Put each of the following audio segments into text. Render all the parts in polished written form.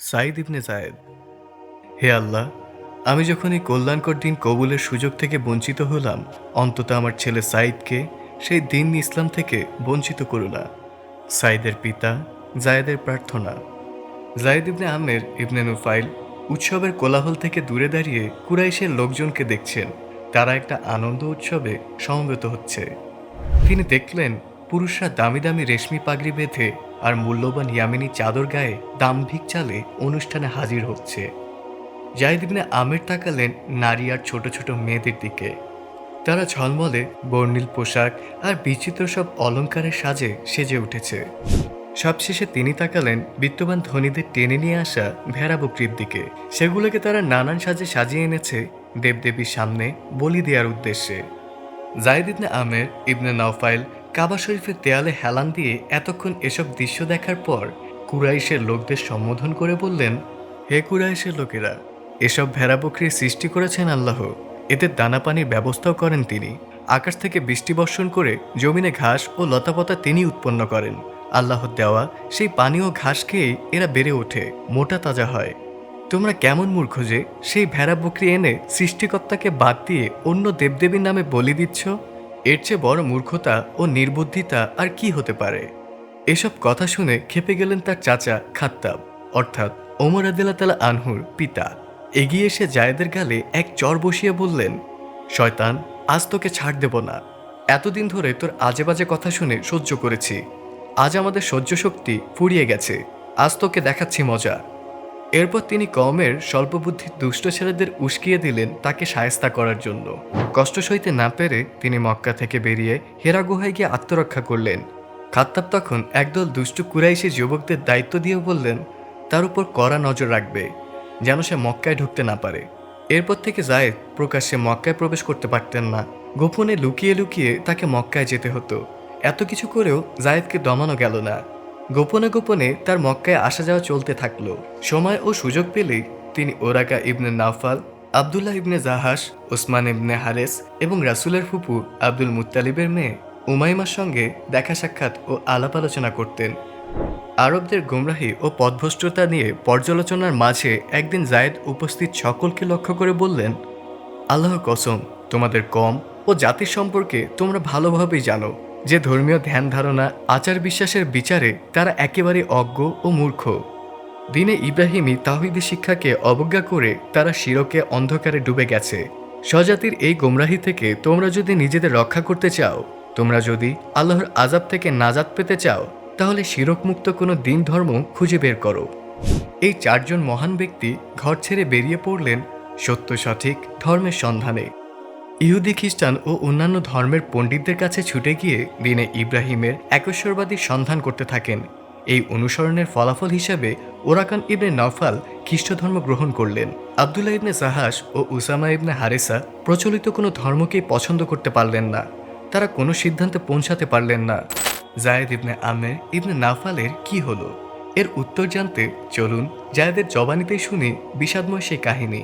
সাঈদ ইবনে যায়েদ। হে আল্লাহ, আমি যখন এই কল্যাণকর দিন কবুলের সুযোগ থেকে বঞ্চিত হলাম, অন্তত আমার ছেলে সাঈদকে সেই দিন ইসলাম থেকে বঞ্চিত করো না। সাঈদের পিতা যায়েদের প্রার্থনা। যায়েদ ইবনে আমের ইবনে নুফাইল উৎসবের কোলাহল থেকে দূরে দাঁড়িয়ে কুরাইশের লোকজনকে দেখছেন। তারা একটা আনন্দ উৎসবে সমবেত হচ্ছে। তিনি দেখলেন পুরুষরা দামি দামি রেশমি পাগড়ি বেঁধে আর মূল্যবান ইয়ামিনী চাদর গায়ে দাম্ভিক চালে অনুষ্ঠানে হাজির হচ্ছে। যায়েদ ইবনে আমের তাকালেন নারী আর ছোট ছোট মেয়েদের দিকে। তারা ঝলমলে বর্ণিল পোশাক আর বিচিত্র সব অলংকারের সাজে সেজে উঠেছে। সবশেষে তিনি তাকালেন বিত্তবান ধনীদের টেনে নিয়ে আসা ভেড়া বকরির দিকে। সেগুলোকে তারা নানান সাজে সাজিয়ে এনেছে দেবদেবীর সামনে বলি দেওয়ার উদ্দেশ্যে। যায়েদ ইবনে আমের ইবনে নওফাইল কাবা শরীফের দেয়ালে হেলান দিয়ে এতক্ষণ এসব দৃশ্য দেখার পর কুরাইশের লোকদের সম্বোধন করে বললেন, হে কুরাইশের লোকেরা, এসব ভেড়া বকরির সৃষ্টি করেছেন আল্লাহ। এদের দানা পানির ব্যবস্থাও করেন তিনি। আকাশ থেকে বৃষ্টি বর্ষণ করে জমিনে ঘাস ও লতাপাতা তিনি উৎপন্ন করেন। আল্লাহর দেওয়া সেই পানি ও ঘাস খেয়েই এরা বেড়ে ওঠে, মোটা তাজা হয়। তোমরা কেমন মূর্খ যে সেই ভেড়া বকরি এনে সৃষ্টিকর্তাকে বাদ দিয়ে অন্য দেবদেবীর নামে বলি দিচ্ছ? এর চেয়ে বড় মূর্খতা ও নির্বুদ্ধিতা আর কি হতে পারে? এসব কথা শুনে খেপে গেলেন তার চাচা খাত্তাব, অর্থাৎ ওমর রাদিয়াল্লাহু তাআলা আনহুর পিতা। এগিয়ে এসে জায়েদের গালে এক চর বসিয়ে বললেন, শয়তান, আজ তোকে ছাড় দেব না। এতদিন ধরে তোর আজে বাজে কথা শুনে সহ্য করেছি। আজ আমাদের সহ্য শক্তি ফুরিয়ে গেছে। আজ তোকে দেখাচ্ছি মজা। এরপর তিনি কওমের স্বল্পবুদ্ধির দুষ্ট ছেলেদের উস্কিয়ে দিলেন তাকে শায়েস্তা করার জন্য। কষ্ট সইতে না পেরে তিনি মক্কা থেকে বেরিয়ে হেরা গুহায় গিয়ে আত্মরক্ষা করলেন। খাত্তাব তখন একদল দুষ্টু কুরাইশি যুবকদের দায়িত্ব দিয়ে বললেন, তার উপর কড়া নজর রাখবে, যেন সে মক্কায় ঢুকতে না পারে। এরপর থেকে যায়েদ প্রকাশ্যে মক্কায় প্রবেশ করতে পারতেন না। গোপনে লুকিয়ে লুকিয়ে তাকে মক্কায় যেতে হতো। এত কিছু করেও যায়েদকে দমানো গেল না। গোপনে গোপনে তার মক্কায় আসা যাওয়া চলতে থাকলো। সময় ও সুযোগ পেলেই তিনি ওরাকা ইবনে নাওফাল, আবদুল্লাহ ইবনে জাহাস, ওসমান ইবনে হারেস এবং রাসূলের ফুপু আব্দুল মুত্তালিবের মেয়ে উমাইমার সঙ্গে দেখা সাক্ষাৎ ও আলাপ আলোচনা করতেন। আরবদের গোমরাহি ও পথভ্রষ্টতা নিয়ে পর্যালোচনার মাঝে একদিন যায়েদ উপস্থিত সকলকে লক্ষ্য করে বললেন, আল্লাহর কসম, তোমাদের কম ও জাতির সম্পর্কে তোমরা ভালোভাবেই জানো যে ধর্মীয় ধ্যান ধারণা, আচার বিশ্বাসের বিচারে তারা একেবারে অজ্ঞ ও মূর্খ। দিনে ইব্রাহিমী তাওহীদের শিক্ষাকে অবজ্ঞা করে তারা শিরকে অন্ধকারে ডুবে গেছে। স্বজাতির এই গোমরাহি থেকে তোমরা যদি নিজেদের রক্ষা করতে চাও, তোমরা যদি আল্লাহর আযাব থেকে নাজাত পেতে চাও, তাহলে শিরকমুক্ত কোনো দিন ধর্ম খুঁজে বের করো। এই চারজন মহান ব্যক্তি ঘর ছেড়ে বেরিয়ে পড়লেন সত্য সঠিক ধর্মের সন্ধানে। ইহুদি, খ্রিস্টান ও অন্যান্য ধর্মের পণ্ডিতদের কাছে ছুটে গিয়ে দিনে ইব্রাহিমের একশ্বরবাদীর সন্ধান করতে থাকেন। এই অনুসরণের ফলাফল হিসাবে ওরাকান ইবনে নওফাল খ্রিস্ট ধর্ম গ্রহণ করলেন। আবদুল্লাহ ইবনে জাহাস ও উসামা ইবনে হারেসা প্রচলিত কোনো ধর্মকেই পছন্দ করতে পারলেন না। তারা কোনো সিদ্ধান্তে পৌঁছাতে পারলেন না। যায়েদ ইবনে আমের ইবনে নাওফালের কি হলো, এর উত্তর জানতে চলুন যায়েদের জবানিতেই শুনি বিষাদময় সেই কাহিনী।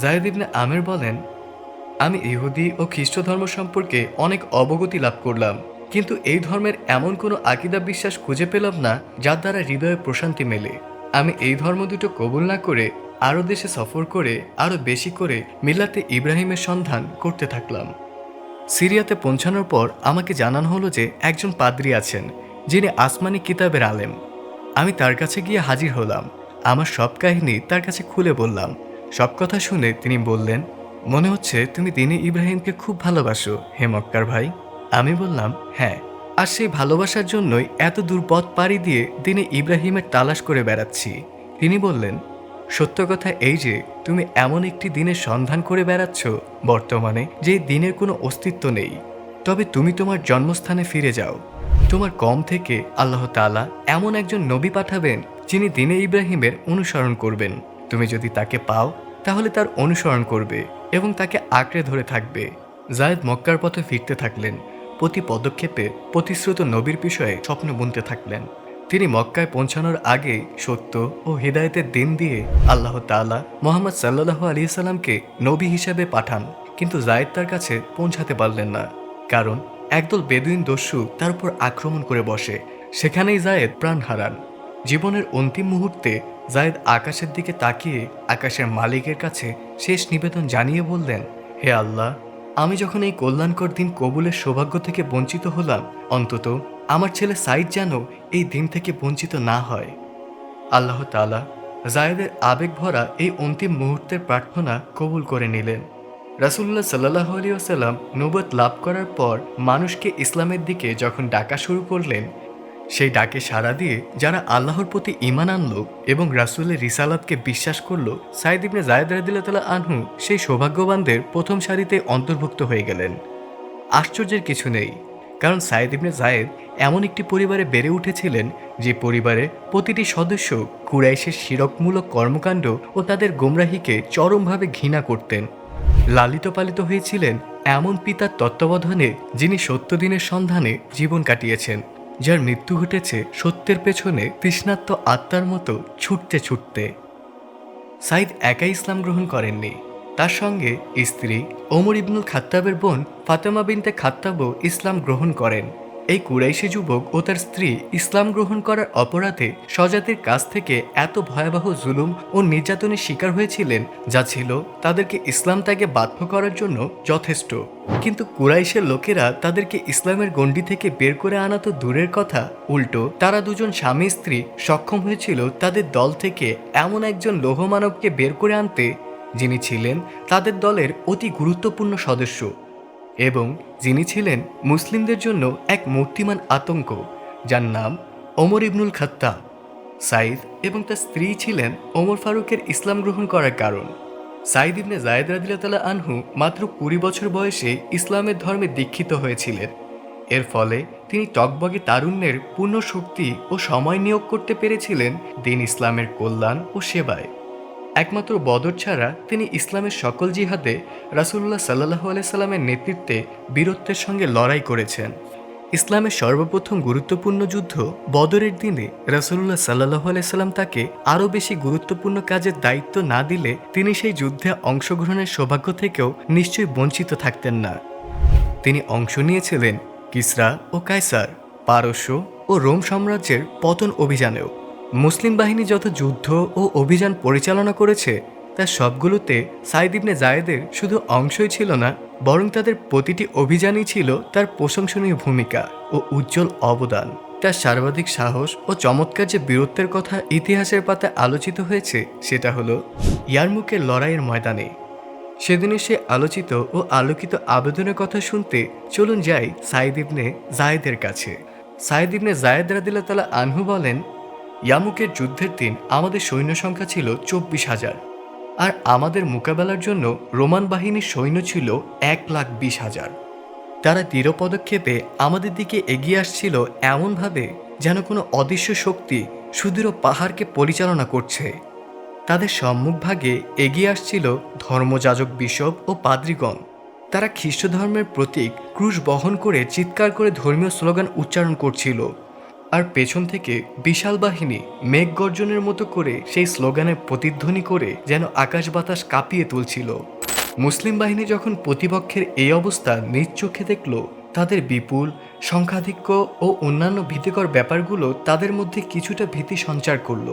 যায়েদ ইবনে আমের বলেন, আমি ইহুদি ও খ্রিস্ট ধর্ম সম্পর্কে অনেক অবগতি লাভ করলাম, কিন্তু এই ধর্মের এমন কোনো আকিদা বিশ্বাস খুঁজে পেলাম না যার দ্বারা হৃদয়ে প্রশান্তি মেলে। আমি এই ধর্ম দুটো কবুল না করে আরও দেশে সফর করে আরও বেশি করে মিল্লাতে ইব্রাহিমের সন্ধান করতে থাকলাম। সিরিয়াতে পৌঁছানোর পর আমাকে জানানো হলো যে একজন পাদ্রী আছেন যিনি আসমানি কিতাবের আলেম। আমি তার কাছে গিয়ে হাজির হলাম। আমার সব কাহিনী তার কাছে খুলে বললাম। সব কথা শুনে তিনি বললেন, মনে হচ্ছে তুমি দিনে ইব্রাহিমকে খুব ভালোবাসো, হে মক্কার ভাই। আমি বললাম, হ্যাঁ, আর সেই ভালোবাসার জন্যই এত দূর পথ পাড়ি দিয়ে দিনে ইব্রাহিমের তালাশ করে বেড়াচ্ছি। তিনি বললেন, সত্য কথা এই যে তুমি এমন একটি দিনের সন্ধান করে বেড়াচ্ছ বর্তমানে যে দিনের কোনো অস্তিত্ব নেই। তবে তুমি তোমার জন্মস্থানে ফিরে যাও। তোমার কম থেকে আল্লাহ তাআলা এমন একজন নবী পাঠাবেন যিনি দিনে ইব্রাহিমের অনুসরণ করবেন। তুমি যদি তাকে পাও তাহলে তার অনুসরণ করবে এবং তাকে আঁকড়ে ধরে থাকবে। যায়েদ মক্কার পথে ফিরতে থাকলেন। প্রতি পদক্ষেপে প্রতিশ্রুত নবীর বিষয়ে স্বপ্ন বুনতে থাকলেন। তিনি মক্কায় পৌঁছানোর আগে সত্য ও হিদায়েতের দিন দিয়ে আল্লাহ তাআলা মুহাম্মদ সাল্লাল্লাহু আলাইহি সাল্লামকে নবী হিসেবে পাঠান, কিন্তু যায়েদ তার কাছে পৌঁছাতে পারলেন না, কারণ একদল বেদুইন দস্যু তার উপর আক্রমণ করে বসে। সেখানেই যায়েদ প্রাণ হারান। জীবনের অন্তিম মুহূর্তে জায়েদ আকাশের দিকে তাকিয়ে আকাশের মালিকের কাছে শেষ নিবেদন জানিয়ে বললেন, হে আল্লাহ, আমি যখন এই কল্যাণকর দিন কবুলের সৌভাগ্য থেকে বঞ্চিত হলাম, অন্তত আমার ছেলে সাইদ যেন এই দিন থেকে বঞ্চিত না হয়। আল্লাহ তাআলা জায়েদের আবেগ ভরা এই অন্তিম মুহূর্তের প্রার্থনা কবুল করে নিলেন। রাসূলুল্লাহ সাল্লাল্লাহু আলাইহি ওয়াসাল্লাম নবুয়ত লাভ করার পর মানুষকে ইসলামের দিকে যখন ডাকা শুরু করলেন, সেই ডাকে সাড়া দিয়ে যারা আল্লাহর প্রতি ঈমান আনলো এবং রাসূলের রিসালাতকে বিশ্বাস করলো, সাইদ ইবনে যায়েদ রাদিয়াল্লাহু তাআলা আনহু সেই সৌভাগ্যবানদের প্রথম সারিতে অন্তর্ভুক্ত হয়ে গেলেন। আশ্চর্যের কিছু নেই, কারণ সাইদ ইবনে যায়েদ এমন একটি পরিবারে বেড়ে উঠেছিলেন যে পরিবারে প্রতিটি সদস্য কুরাইশের শিরকমূলক কর্মকাণ্ড ও তাদের গোমরাহিকে চরমভাবে ঘৃণা করতেন। লালিত পালিত হয়েছিলেন এমন পিতার তত্ত্বাবধানে যিনি সত্য দিনের সন্ধানে জীবন কাটিয়েছেন, যার মৃত্যু ঘটেছে সত্যের পেছনে তৃষ্ণার্ত আত্মার মতো ছুটতে ছুটতে। সাইদ একাই ইসলাম গ্রহণ করেননি, তার সঙ্গে স্ত্রী ওমর ইবনুল খাত্তাবের বোন ফাতেমা বিনতে খাত্তাবও ইসলাম গ্রহণ করেন। এই কুরাইশি যুবক ও তার স্ত্রী ইসলাম গ্রহণ করার অপরাধে স্বজাতির কাছ থেকে এত ভয়াবহ জুলুম ও নির্যাতনের শিকার হয়েছিলেন, যা ছিল তাদেরকে ইসলাম ত্যাগে বাধ্য করার জন্য যথেষ্ট। কিন্তু কুরাইশের লোকেরা তাদেরকে ইসলামের গণ্ডি থেকে বের করে আনা তো দূরের কথা, উল্টো তারা দুজন স্বামী স্ত্রী সক্ষম হয়েছিল তাদের দল থেকে এমন একজন লৌহমানবকে বের করে আনতে, যিনি ছিলেন তাদের দলের অতি গুরুত্বপূর্ণ সদস্য এবং যিনি ছিলেন মুসলিমদের জন্য এক মূর্তিমান আতঙ্ক, যার নাম ওমর ইবনুল খাত্তাব। সাইদ এবং তার স্ত্রী ছিলেন ওমর ফারুকের ইসলাম গ্রহণ করার কারণ। সাইদ ইবনে যায়েদ রাদিয়াল্লাহু তাআলা আনহু মাত্র 20 বছর বয়সে ইসলামের ধর্মে দীক্ষিত হয়েছিলেন। এর ফলে তিনি টগবগে তারুণ্যের পূর্ণ শক্তি ও সময় নিয়োগ করতে পেরেছিলেন দিন ইসলামের কল্যাণ ও সেবায়। একমাত্র বদর ছাড়া তিনি ইসলামের সকল জিহাদে রাসূলুল্লাহ সাল্লাল্লাহু আলাইহি সাল্লামের নেতৃত্বে বীরত্বের সঙ্গে লড়াই করেছেন। ইসলামের সর্বপ্রথম গুরুত্বপূর্ণ যুদ্ধ বদরের দিনে রাসূলুল্লাহ সাল্লাল্লাহু আলাইহি সাল্লাম তাকে আরও বেশি গুরুত্বপূর্ণ কাজের দায়িত্ব না দিলে তিনি সেই যুদ্ধে অংশগ্রহণের সৌভাগ্য থেকেও নিশ্চয়ই বঞ্চিত থাকতেন না। তিনি অংশ নিয়েছিলেন কিসরা ও কায়সার, পারস্য ও রোম সাম্রাজ্যের পতন অভিযানেও। মুসলিম বাহিনী যত যুদ্ধ ও অভিযান পরিচালনা করেছে তার সবগুলোতে সাইদ ইবনে যায়েদের শুধু অংশই ছিল না, বরং তাদের প্রতিটি অভিযানই ছিল তার প্রশংসনীয় ভূমিকা ও উজ্জ্বল অবদান। তার সর্বাধিক সাহস ও চমৎকার যে বীরত্বের কথা ইতিহাসের পাতায় আলোচিত হয়েছে, সেটা হলো ইয়ারমুকের লড়াইয়ের ময়দানে। সেদিনের সে আলোচিত ও আলোকিত আবেদনের কথা শুনতে চলুন যাই সাইদ ইবনে যায়েদের কাছে। সাইদ ইবনে যায়েদ রাদিয়াল্লাহু তাআলা আনহু বলেন, ইয়ামুকের যুদ্ধের দিন আমাদের সৈন্য সংখ্যা ছিল 24,000, আর আমাদের মোকাবেলার জন্য রোমান বাহিনীর সৈন্য ছিল 1,20,000। তারা দৃঢ় পদক্ষেপে আমাদের দিকে এগিয়ে আসছিল এমনভাবে যেন কোনো অদৃশ্য শক্তি সুদৃঢ় পাহাড়কে পরিচালনা করছে। তাদের সম্মুখভাগে এগিয়ে আসছিল ধর্মযাজক বিশপ ও পাদ্রীগণ। তারা খ্রিস্ট ধর্মের প্রতীক ক্রুশ বহন করে চিৎকার করে ধর্মীয় স্লোগান উচ্চারণ করছিল, আর পেছন থেকে বিশাল বাহিনী মেঘ গর্জনের মতো করে সেই স্লোগানের প্রতিধ্বনি করে যেন আকাশ বাতাস কাঁপিয়ে তুলছিল। মুসলিম বাহিনী যখন প্রতিপক্ষের এই অবস্থা নিজ চোখে দেখল, তাদের বিপুল সংখ্যাধিক্য ও অন্যান্য ভীতিকর ব্যাপারগুলো তাদের মধ্যে কিছুটা ভীতি সঞ্চার করল।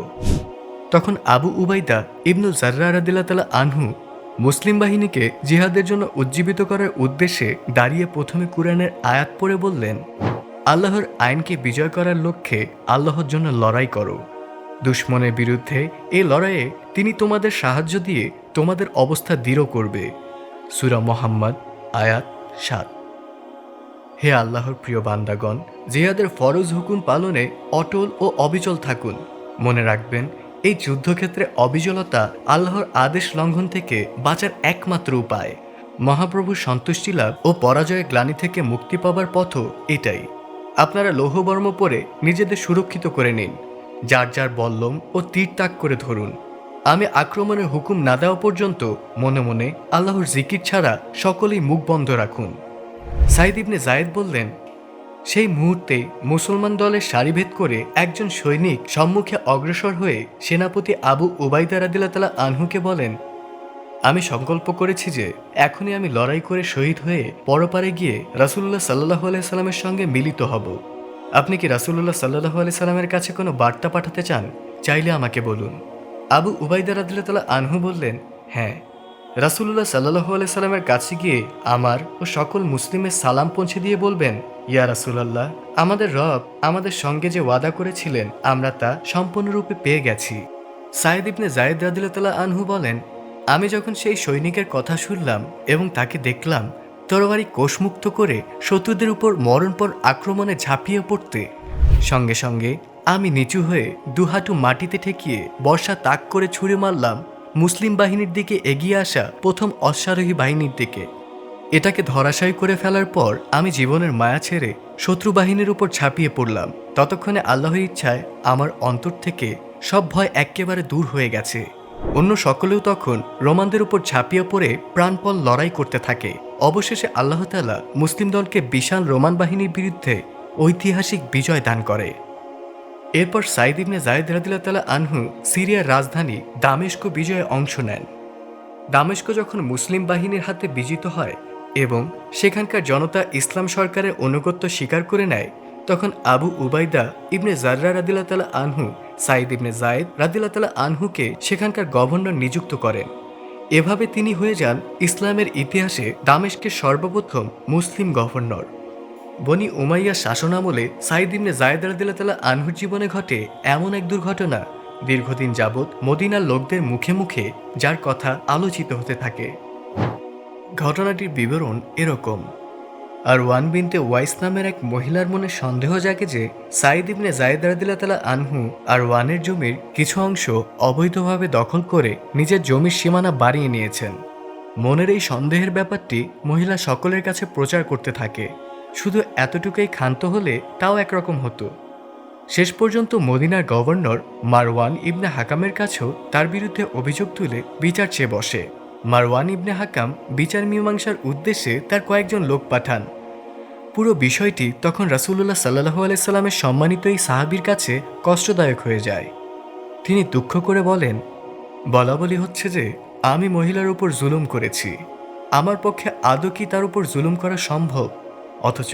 তখন আবু উবাইদা ইবনুল জাররাহ রাদিয়াল্লাহু তাআলা আনহু মুসলিম বাহিনীকে জিহাদের জন্য উজ্জীবিত করার উদ্দেশ্যে দাঁড়িয়ে প্রথমে কুরআনের আয়াত পড়ে বললেন, আল্লাহর আইনকে বিজয় করার লক্ষ্যে আল্লাহর জন্য লড়াই করো। দুশমনের বিরুদ্ধে এই লড়াইয়ে তিনি তোমাদের সাহায্য দিয়ে তোমাদের অবস্থা দৃঢ় করবে। সূরা মুহাম্মদ আয়াত 7। হে আল্লাহর প্রিয় বান্দাগণ, জিহাদের ফরজ হুকুম পালনে অটল ও অবিচল থাকুন। মনে রাখবেন, এই যুদ্ধক্ষেত্রে অবিচলতা আল্লাহর আদেশ লঙ্ঘন থেকে বাঁচার একমাত্র উপায়। মহাপ্রভুর সন্তুষ্টি লাভ ও পরাজয়ের গ্লানি থেকে মুক্তি পাবার পথও এটাই। আপনারা লৌহবর্ম পরে নিজেদের সুরক্ষিত করে নিন, যার যার বল্লম ও তীর তাক করে ধরুন। আমি আক্রমণের হুকুম না দেওয়া পর্যন্ত মনে মনে আল্লাহর জিকির ছাড়া সকলেই মুখ বন্ধ রাখুন। সাইদ ইবনে যায়েদ বললেন, সেই মুহূর্তে মুসলমান দলের সারিভেদ করে একজন সৈনিক সম্মুখে অগ্রসর হয়ে সেনাপতি আবু উবাইদা রাদিয়াল্লাহু তাআলা আনহুকে বলেন, আমি সংকল্প করেছি যে এখনই আমি লড়াই করে শহীদ হয়ে পরপারে গিয়ে রাসূলুল্লাহ সাল্লাল্লাহু আলাইহি সাল্লামের সঙ্গে মিলিত হব। আপনি কি রাসূলুল্লাহ সাল্লাল্লাহু আলাইহি সাল্লামের কাছে কোনো বার্তা পাঠাতে চান? চাইলে আমাকে বলুন। আবু উবাইদা রাদিয়াল্লাহু আনহু বললেন, হ্যাঁ, রাসূলুল্লাহ সাল্লাল্লাহু আলাইহি সাল্লামের কাছে গিয়ে আমার ও সকল মুসলিমের সালাম পৌঁছে দিয়ে বলবেন, ইয়া রাসূলুল্লাহ, আমাদের রব আমাদের সঙ্গে যে ওয়াদা করেছিলেন আমরা তা সম্পূর্ণরূপে পেয়ে গেছি। সাইদ ইবনে যায়েদ রাদিয়াল্লাহু আনহু বলেন, আমি যখন সেই সৈনিকের কথা শুনলাম এবং তাকে দেখলাম তরবারি কোষমুক্ত করে শত্রুদের উপর মরণপর আক্রমণে ঝাঁপিয়ে পড়তে, সঙ্গে সঙ্গে আমি নিচু হয়ে দুহাঁটু মাটিতে ঠেকিয়ে বর্ষা তাক করে ছুঁড়ে মারলাম মুসলিম বাহিনীর দিকে এগিয়ে আসা প্রথম অশ্বারোহী বাহিনীর দিকে। এটাকে ধরাশায়ী করে ফেলার পর আমি জীবনের মায়া ছেড়ে শত্রু বাহিনীর উপর ঝাঁপিয়ে পড়লাম। ততক্ষণে আল্লাহর ইচ্ছায় আমার অন্তর থেকে সব ভয় একেবারে দূর হয়ে গেছে। অন্য সকলেও তখন রোমানদের উপর ঝাঁপিয়ে পড়ে প্রাণপণ লড়াই করতে থাকে। অবশেষে আল্লাহ তাআলা মুসলিম দলকে বিশাল রোমান বাহিনীর বিরুদ্ধে ঐতিহাসিক বিজয় দান করে। এরপর সাইদ ইবনে যায়েদ রাদিয়াল্লাহু আনহু সিরিয়ার রাজধানী দামেস্ক বিজয়ে অংশ নেন। দামেস্ক যখন মুসলিম বাহিনীর হাতে বিজিত হয় এবং সেখানকার জনতা ইসলাম সরকারের আনুগত্য স্বীকার করে নেয়, তখন আবু উবাইদা ইবনে জাররা রাদিয়াল্লাহু আনহু সাইদ ইবনে যায়েদ রাদিয়াল্লাহু আনহুকে সেখানকার গভর্নর নিযুক্ত করেন। এভাবে তিনি হয়ে যান ইসলামের ইতিহাসে দামেস্কের সর্বপ্রথম মুসলিম গভর্নর। বনি উমাইয়া শাসনামলে সাইদ ইবনে যায়েদ রাদিয়াল্লাহু আনহুর জীবনে ঘটে এমন এক দুর্ঘটনা, দীর্ঘদিন যাবৎ মদিনার লোকদের মুখে মুখে যার কথা আলোচিত হতে থাকে। ঘটনাটির বিবরণ এরকম: আর ওয়ান বিনতে ওয়াইস নামের এক মহিলার মনে সন্দেহ জাগে যে সাইদ ইবনে যায়েদ রাদিয়াল্লাহু আনহু আর ওয়ানের জমির কিছু অংশ অবৈধভাবে দখল করে নিজের জমির সীমানা বাড়িয়ে নিয়েছেন। মনের এই সন্দেহের ব্যাপারটি মহিলা সকলের কাছে প্রচার করতে থাকে। শুধু এতটুকুই ক্ষান্ত হলে তাও একরকম হতো। শেষ পর্যন্ত মদিনার গভর্নর মারওয়ান ইবনে হাকামের কাছেও তার বিরুদ্ধে অভিযোগ তুলে বিচার চেয়ে বসে। মারওয়ান ইবনে হাকাম বিচার মীমাংসার উদ্দেশ্যে তার কয়েকজন লোক পাঠান। পুরো বিষয়টি তখন রাসূলুল্লাহ সাল্লাল্লাহু আলাইহি সাল্লামের সম্মানিত এই সাহাবীর কাছে কষ্টদায়ক হয়ে যায়। তিনি দুঃখ করে বলেন, বলাবলি হচ্ছে যে আমি মহিলার উপর জুলুম করেছি। আমার পক্ষে আদৌ কি তার উপর জুলুম করা সম্ভব? অথচ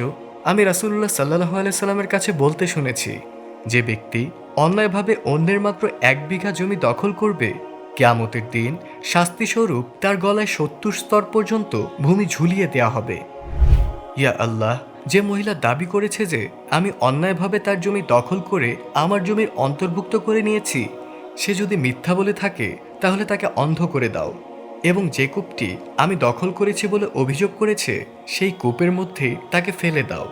আমি রাসূলুল্লাহ সাল্লাল্লাহু আলাইহি সাল্লামের কাছে বলতে শুনেছি, যে ব্যক্তি অন্যায়ভাবে অন্যের মাত্র 1 বিঘা জমি দখল করবে, কিয়ামতের দিন শাস্তিস্বরূপ তার গলায় 70 স্তর পর্যন্ত ভূমি ঝুলিয়ে দেয়া হবে। ইয়া আল্লাহ, যে মহিলা দাবি করেছে যে আমি অন্যায়ভাবে তার জমি দখল করে আমার জমির অন্তর্ভুক্ত করে নিয়েছি, সে যদি মিথ্যা বলে থাকে তাহলে তাকে অন্ধ করে দাও, এবং যে কূপটি আমি দখল করেছি বলে অভিযোগ করেছে সেই কূপের মধ্যে তাকে ফেলে দাও।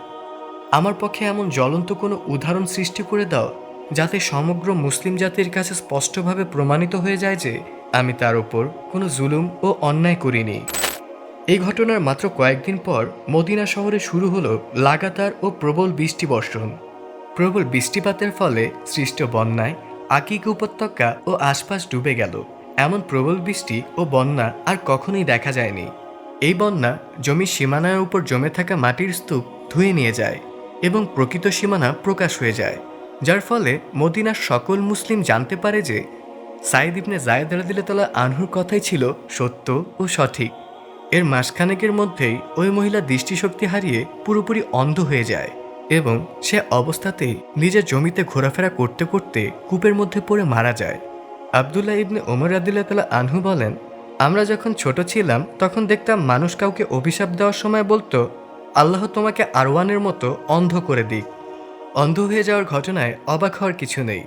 আমার পক্ষে এমন জ্বলন্ত কোনো উদাহরণ সৃষ্টি করে দাও যাতে সমগ্র মুসলিম জাতির কাছে স্পষ্টভাবে প্রমাণিত হয়ে যায় যে আমি তার ওপর কোনো জুলুম ও অন্যায় করিনি। এই ঘটনার মাত্র কয়েকদিন পর মদিনা শহরে শুরু হলো লাগাতার ও প্রবল বৃষ্টি বর্ষণ। প্রবল বৃষ্টিপাতের ফলে সৃষ্ট বন্যায় আকিক উপত্যকা ও আশপাশ ডুবে গেল। এমন প্রবল বৃষ্টি ও বন্যা আর কখনোই দেখা যায়নি। এই বন্যা জমির সীমানার উপর জমে থাকা মাটির স্তূপ ধুয়ে নিয়ে যায় এবং প্রকৃত সীমানা প্রকাশ হয়ে যায়, যার ফলে মদিনার সকল মুসলিম জানতে পারে যে সাইদ ইবনে যায়েদ রাদিয়াল্লাহু আনহুর কথাই ছিল সত্য ও সঠিক। এর মাসখানেকের মধ্যেই ওই মহিলা দৃষ্টিশক্তি হারিয়ে পুরোপুরি অন্ধ হয়ে যায় এবং সে অবস্থাতেই নিজের জমিতে ঘোরাফেরা করতে করতে কূপের মধ্যে পড়ে মারা যায়। আব্দুল্লাহ ইবনে ওমর রাদিয়াল্লাহু আনহু বলেন, আমরা যখন ছোট ছিলাম তখন দেখতাম মানুষ কাউকে অভিশাপ দেওয়ার সময় বলতো, আল্লাহ তোমাকে আরওয়ানের মতো অন্ধ করে দিক। অন্ধ হয়ে যাওয়ার ঘটনায় অবাক হওয়ার কিছু নেই,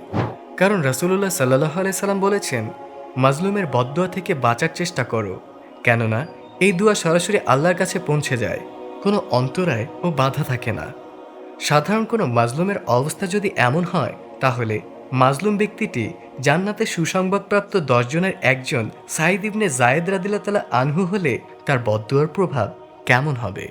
কারণ রাসূলুল্লাহ সাল্লাল্লাহু আলাইহি সাল্লাম বলেছেন, মাজলুমের বদদুয়া থেকে বাঁচার চেষ্টা করো, কেননা এই দুয়া সরাসরি আল্লাহর কাছে পৌঁছে যায়, কোনো অন্তরায় ও বাধা থাকে না। সাধারণ কোনো মাজলুমের অবস্থা যদি এমন হয়, তাহলে মাজলুম ব্যক্তিটি জান্নাতে সুসংবাদপ্রাপ্ত 10 জনের একজন সাইদ ইবনে যায়েদ রাদিয়াল্লাহু আনহু হলে তার বদদুয়ার প্রভাব কেমন হবে?